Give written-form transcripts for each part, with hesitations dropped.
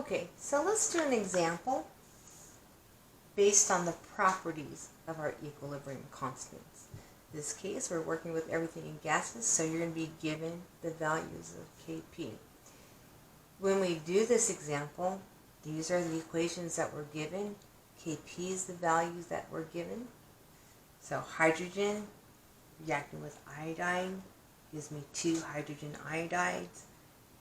Okay, so let's do an example based on the properties of our equilibrium constants. In this case, we're working with everything in gases, so you're going to be given the values of Kp. When we do this example, these are the equations that were given. Kp is the values that were given. So hydrogen reacting with iodine gives me 2 hydrogen iodides.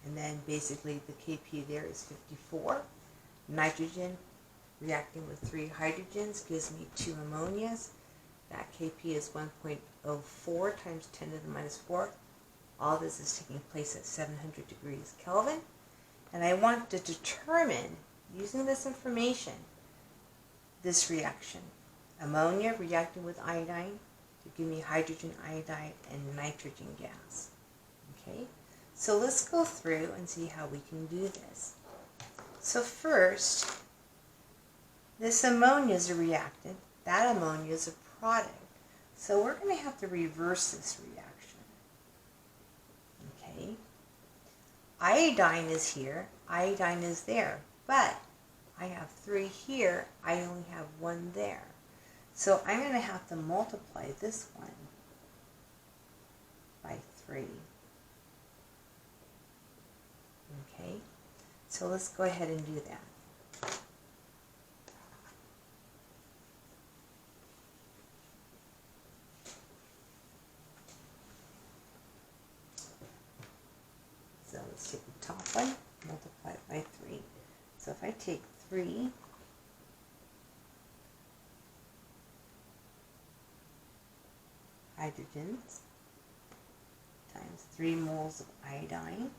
And then basically the Kp there is 54. Nitrogen reacting with 3 hydrogens gives me 2 ammonias. That Kp is 1.04 times 10 to the minus 4. All this is taking place at 700 degrees Kelvin. And I want to determine, using this information, this reaction. Ammonia reacting with iodine to give me hydrogen iodide and nitrogen gas. Okay? So let's go through and see how we can do this. So first, this ammonia is a reactant. That ammonia is a product. So we're going to have to reverse this reaction. Okay? Iodine is here. Iodine is there. But I have 3 here. I only have 1 there. So I'm going to have to multiply this one by 3. Okay, so let's go ahead and do that. So let's take the top one, multiply it by 3. So if I take 3 hydrogens times 3 moles of iodine,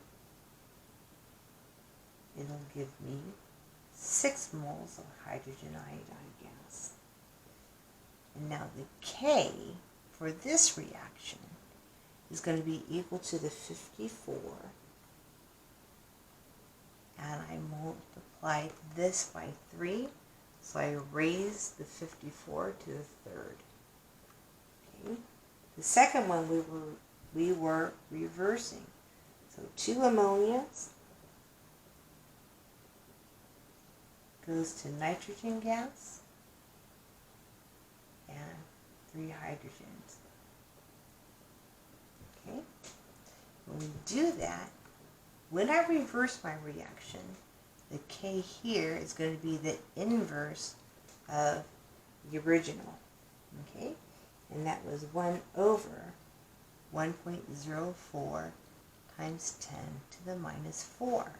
it'll give me 6 moles of hydrogen iodide gas. And now the K for this reaction is going to be equal to the 54. And I multiply this by 3. So I raise the 54 to the third. Okay. The second one we were reversing. So 2 ammonias goes to nitrogen gas and 3 hydrogens. Okay? When we do that, when I reverse my reaction, the K here is going to be the inverse of the original. Okay? And that was 1 over 1.04 times 10 to the minus 4.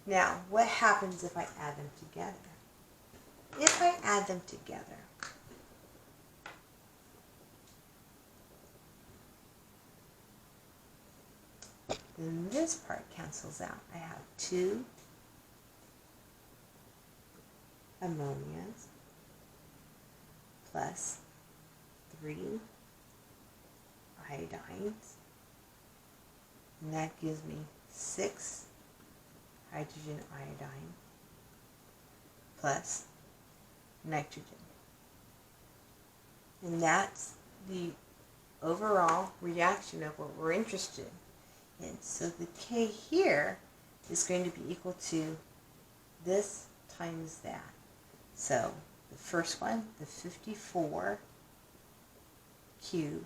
Now, what happens if I add them together? If I add them together, then this part cancels out. I have 2 ammonias plus 3 iodines, and that gives me 6 hydrogen iodine plus nitrogen. And that's the overall reaction of what we're interested in. So the K here is going to be equal to this times that. So the first one, the 54 cubed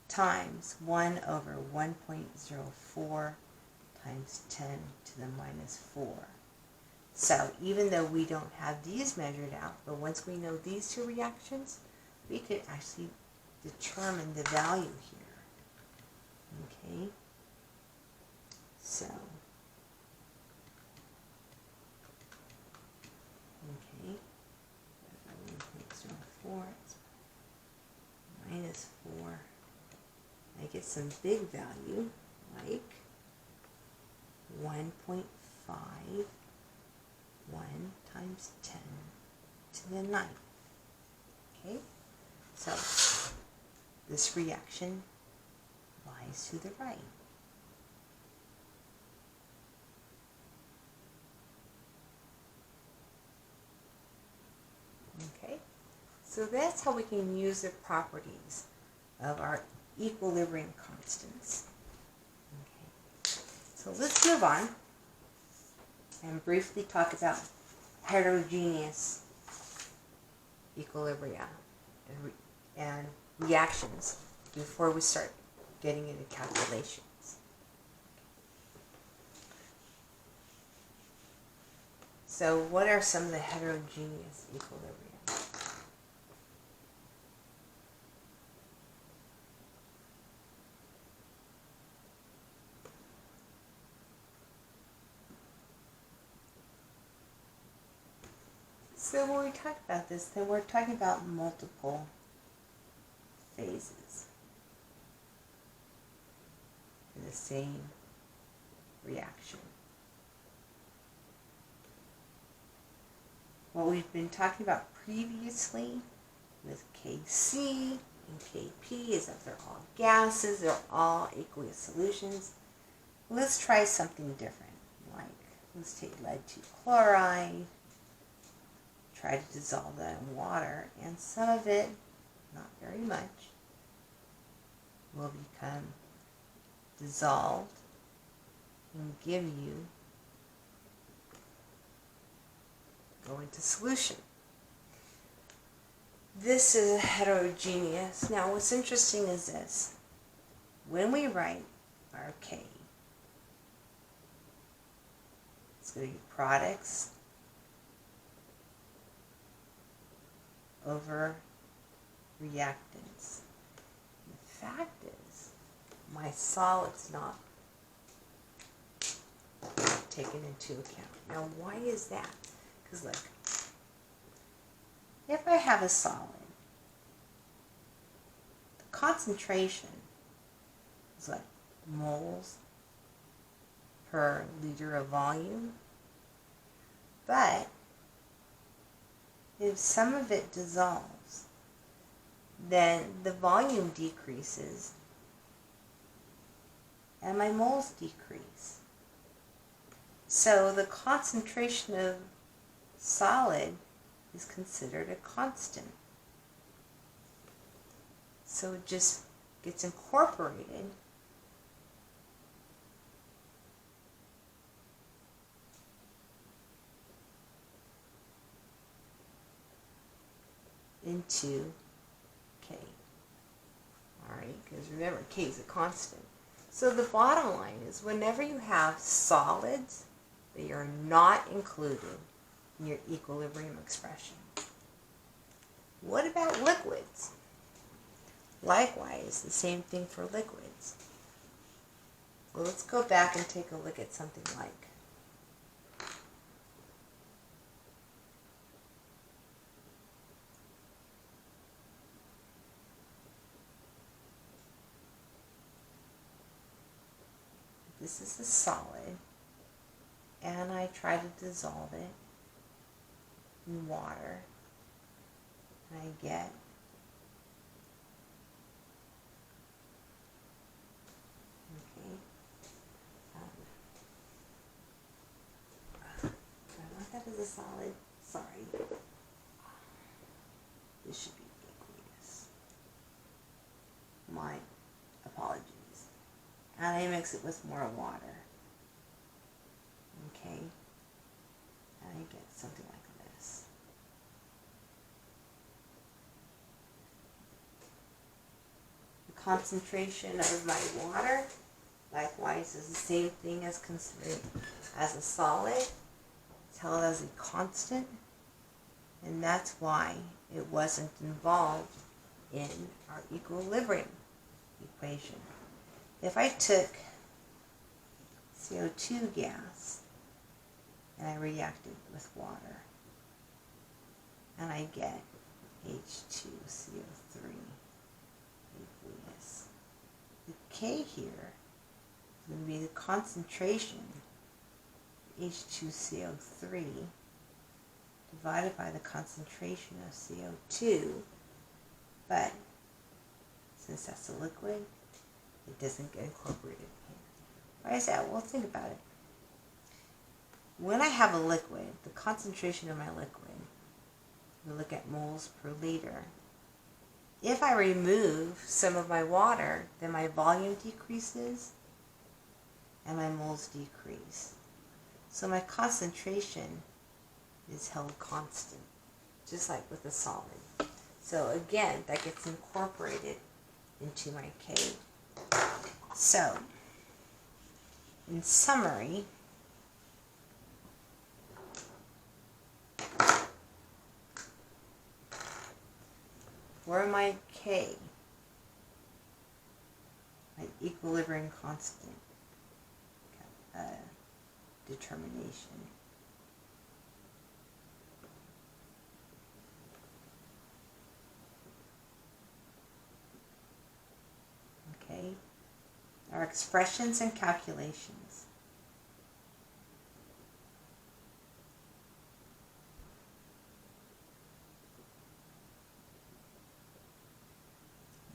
times 1 over 1.04 times 10 to the minus 4. So even though we don't have these measured out, but once we know these 2 reactions, we could actually determine the value here. Okay? So, okay, 1.04 minus 4. I get some big value, like 1.51 times 10 to the 9. Okay? So, this reaction lies to the right. Okay? So that's how we can use the properties of our equilibrium constants. Okay. So let's move on and briefly talk about heterogeneous equilibria and reactions before we start getting into calculations. So what are some of the heterogeneous equilibria? So when we talk about this, then we're talking about multiple phases in the same reaction. What we've been talking about previously with Kc and Kp is that they're all gases, they're all aqueous solutions. Let's try something different, like let's take lead 2 chloride, try to dissolve that in water, and some of it, not very much, will become dissolved and give you, go into solution. This is heterogeneous. Now what's interesting is this. When we write our K, it's going to be products over reactants. The fact is, my solid's not taken into account. Now, why is that? Because look, if I have a solid, the concentration is like moles per liter of volume, but if some of it dissolves, then the volume decreases and my moles decrease. So the concentration of solid is considered a constant. So it just gets incorporated into K. Alright, because remember, K is a constant. So the bottom line is whenever you have solids, they are not included in your equilibrium expression. What about liquids? Likewise, the same thing for liquids. So let's go back and take a look at something like this is a solid, and I try to dissolve it in water, and I get I want that as a solid. Sorry. This should be aqueous. My apologies. And I mix it with more water. Okay. And I get something like this. The concentration of my water, likewise, is the same thing as considered as a solid. It's held as a constant, and that's why it wasn't involved in our equilibrium equation. If I took CO2 gas and I reacted with water, and I get H2CO3 aqueous, the K here is going to be the concentration H2CO3 divided by the concentration of CO2, but since that's a liquid, it doesn't get incorporated here. Why is that? Well, think about it. When I have a liquid, the concentration of my liquid, we look at moles per liter. If I remove some of my water, then my volume decreases and my moles decrease. So my concentration is held constant, just like with a solid. So again, that gets incorporated into my K. So, in summary, for my K, my equilibrium constant determination, okay, our expressions and calculations.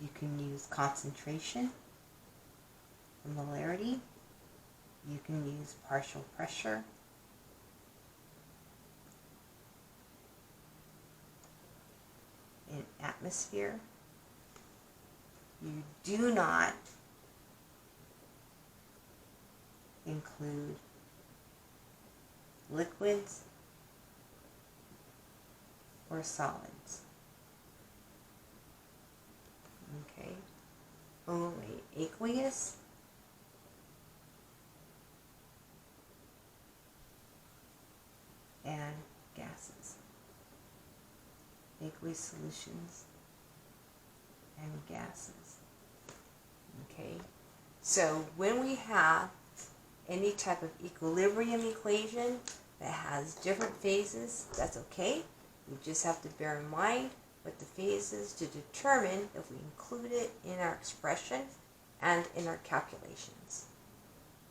You can use concentration, the molarity. You can use partial pressure. In atmosphere, you do not include liquids or solids. Okay, only aqueous and gases. Aqueous solutions and gases. Okay, so when we have any type of equilibrium equation that has different phases, that's okay. We just have to bear in mind what the phases to determine if we include it in our expression and in our calculations.